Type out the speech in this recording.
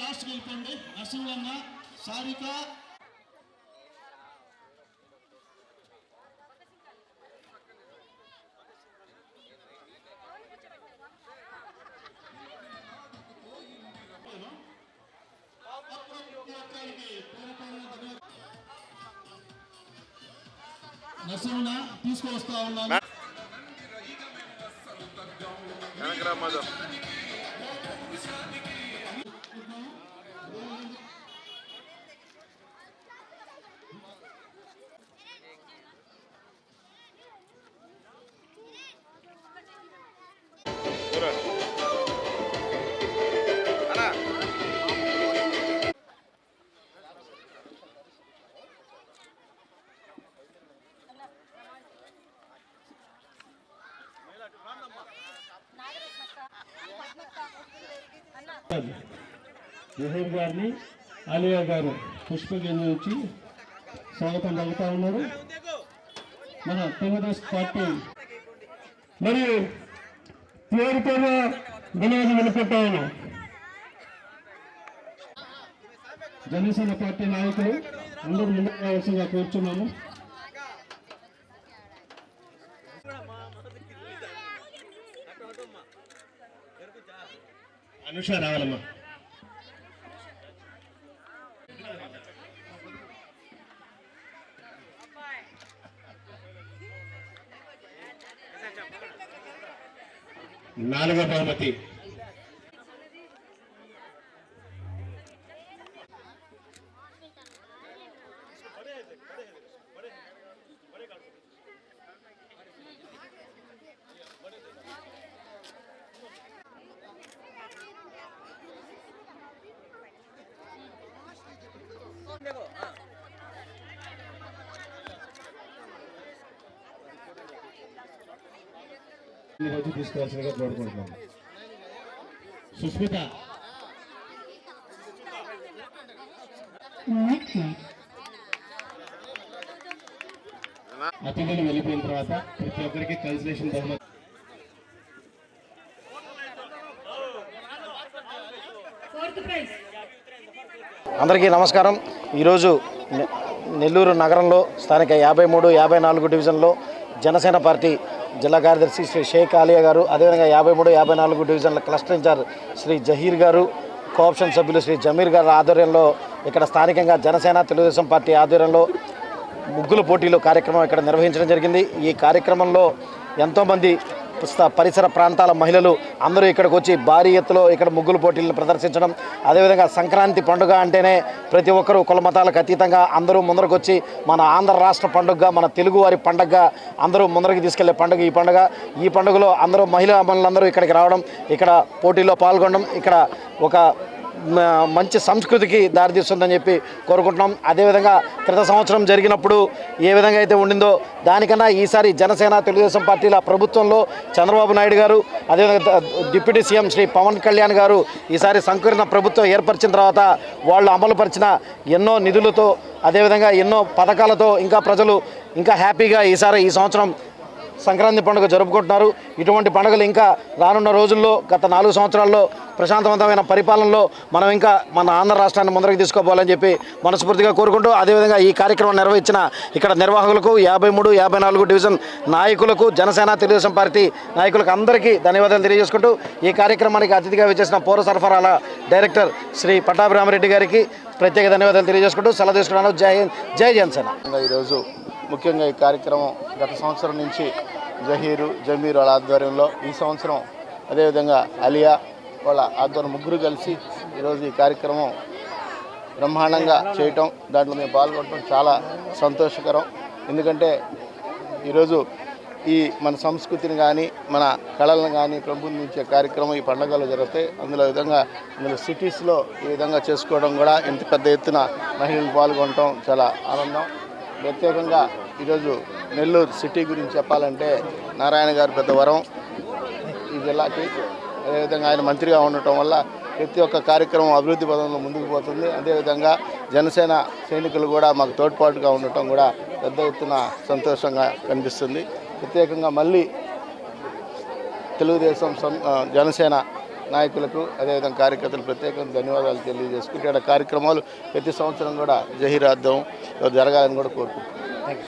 Last వెళ్ళిపోండి. నరసింహన్న, సారిక, నరసింహన్న తీసుకొస్తా ఉన్నాను. జహీర్ గారిని ఆలియా గారు పుష్పగిరి నుంచి స్వాగతం పలుకుతా ఉన్నారు. మన తెలుగుదేశం పార్టీ మరియు పేరు పేరు వినోదం వెళ్ళిపోతా ఉన్నాం. జనసేన పార్టీ నాయకులు అందరూ ముందుకు రావాల్సిందిగా కూర్చున్నాము. అనుష రావాలమ్మా. నాలుగో బహుమతి ఈరోజు తీసుకోవాల్సిందిగా కోరుకుంటున్నాను. సుస్మిత అతిథులు వెళ్ళిపోయిన తర్వాత ప్రతి ఒక్కరికి కన్సలేషన్ బహుమతి. అందరికీ నమస్కారం. ఈరోజు నెల్లూరు నగరంలో స్థానిక 53, 54 డివిజన్లో జనసేన పార్టీ జిల్లా కార్యదర్శి శ్రీ షేక్ ఆలియా గారు, అదేవిధంగా 53, 54 డివిజన్ల క్లస్టర్ ఇన్ఛార్జ్ శ్రీ జహీర్ గారు, కోఆప్షన్ సభ్యులు శ్రీ జమీర్ గారి ఆధ్వర్యంలో ఇక్కడ స్థానికంగా జనసేన తెలుగుదేశం పార్టీ ఆధ్వర్యంలో ముగ్గుల పోటీలు కార్యక్రమం ఇక్కడ నిర్వహించడం జరిగింది. ఈ కార్యక్రమంలో ఎంతోమంది పరిసర ప్రాంతాల మహిళలు అందరూ ఇక్కడికి వచ్చి భారీ ఎత్తులో ఇక్కడ ముగ్గుల పోటీలను ప్రదర్శించడం, అదేవిధంగా సంక్రాంతి పండుగ అంటేనే ప్రతి ఒక్కరూ కుల మతాలకు అతీతంగా అందరూ ముందరకు వచ్చి మన ఆంధ్ర రాష్ట్ర పండుగగా, మన తెలుగు వారి పండుగగా అందరూ ముందరికి తీసుకెళ్లే పండుగ ఈ పండుగ. ఈ పండుగలో అందరూ మహిళా మనులందరూ ఇక్కడికి రావడం, ఇక్కడ పోటీల్లో పాల్గొనడం ఇక్కడ ఒక మంచి సంస్కృతికి దారితీస్తుందని చెప్పి కోరుకుంటున్నాం. అదేవిధంగా క్రిత సంవత్సరం జరిగినప్పుడు ఏ విధంగా అయితే ఉండిందో దానికన్నా ఈసారి జనసేన తెలుగుదేశం పార్టీల ప్రభుత్వంలో చంద్రబాబు నాయుడు గారు, అదేవిధంగా డిప్యూటీ సీఎం శ్రీ పవన్ కళ్యాణ్ గారు ఈసారి సంకీర్ణ ప్రభుత్వం ఏర్పరిచిన తర్వాత వాళ్ళు అమలుపరిచిన ఎన్నో నిధులతో, అదేవిధంగా ఎన్నో పథకాలతో ఇంకా ప్రజలు ఇంకా హ్యాపీగా ఈ సంవత్సరం సంక్రాంతి పండుగ జరుపుకుంటున్నారు. ఇటువంటి పండుగలు ఇంకా రానున్న రోజుల్లో గత 4 సంవత్సరాల్లో ప్రశాంతవంతమైన పరిపాలనలో మనం ఇంకా మన ఆంధ్ర రాష్ట్రాన్ని ముందరికి తీసుకోవాలని చెప్పి మనస్ఫూర్తిగా కోరుకుంటూ, అదేవిధంగా ఈ కార్యక్రమం నిర్వహించిన ఇక్కడ నిర్వాహకులకు 53, 54 డివిజన్ నాయకులకు, జనసేన తెలుగుదేశం పార్టీ నాయకులకు అందరికీ ధన్యవాదాలు తెలియజేసుకుంటూ, ఈ కార్యక్రమానికి అతిథిగా విచ్చేసిన పౌర సరఫరాల డైరెక్టర్ శ్రీ పట్టాభిరామరెడ్డి గారికి ప్రత్యేక ధన్యవాదాలు తెలియజేసుకుంటూ సెలవు తీసుకున్నాను. జై హింద్, జై జనసేన. ఈరోజు ముఖ్యంగా ఈ కార్యక్రమం గత సంవత్సరం నుంచి జహీరు, జమీర్ వాళ్ళ ఆధ్వర్యంలో, ఈ సంవత్సరం అదేవిధంగా అలియా వాళ్ళ ఆధ్వర్యం ముగ్గురు కలిసి ఈరోజు ఈ కార్యక్రమం బ్రహ్మాండంగా చేయటం, దాంట్లో మేము పాల్గొనడం చాలా సంతోషకరం. ఎందుకంటే ఈరోజు ఈ మన సంస్కృతిని కానీ మన కళలను కానీ పెంపొందించే కార్యక్రమం ఈ పండుగలు జరుగుతాయి. ఇందులో సిటీస్లో ఈ విధంగా చేసుకోవడం కూడా ఇంత పెద్ద ఎత్తున మహిళలు పాల్గొనడం చాలా ఆనందం. ప్రత్యేకంగా ఈరోజు నెల్లూరు సిటీ గురించి చెప్పాలంటే నారాయణ గారు పెద్ద వరం ఈ జిల్లాకి. అదేవిధంగా ఆయన మంత్రిగా ఉండటం వల్ల ప్రతి ఒక్క కార్యక్రమం అభివృద్ధి పదంలో ముందుకు పోతుంది. అదేవిధంగా జనసేన సైనికులు కూడా మాకు తోడ్పాటుగా ఉండటం కూడా పెద్ద ఎత్తున సంతోషంగా కనిపిస్తుంది. ప్రత్యేకంగా మళ్ళీ తెలుగుదేశం జనసేన నాయకులకు అదేవిధంగా కార్యకర్తలు ప్రత్యేకంగా ధన్యవాదాలు తెలియజేసుకుంటే కార్యక్రమాలు ప్రతి సంవత్సరం కూడా జహీరార్థం జరగాలని కూడా కోరుకుంటున్నాను.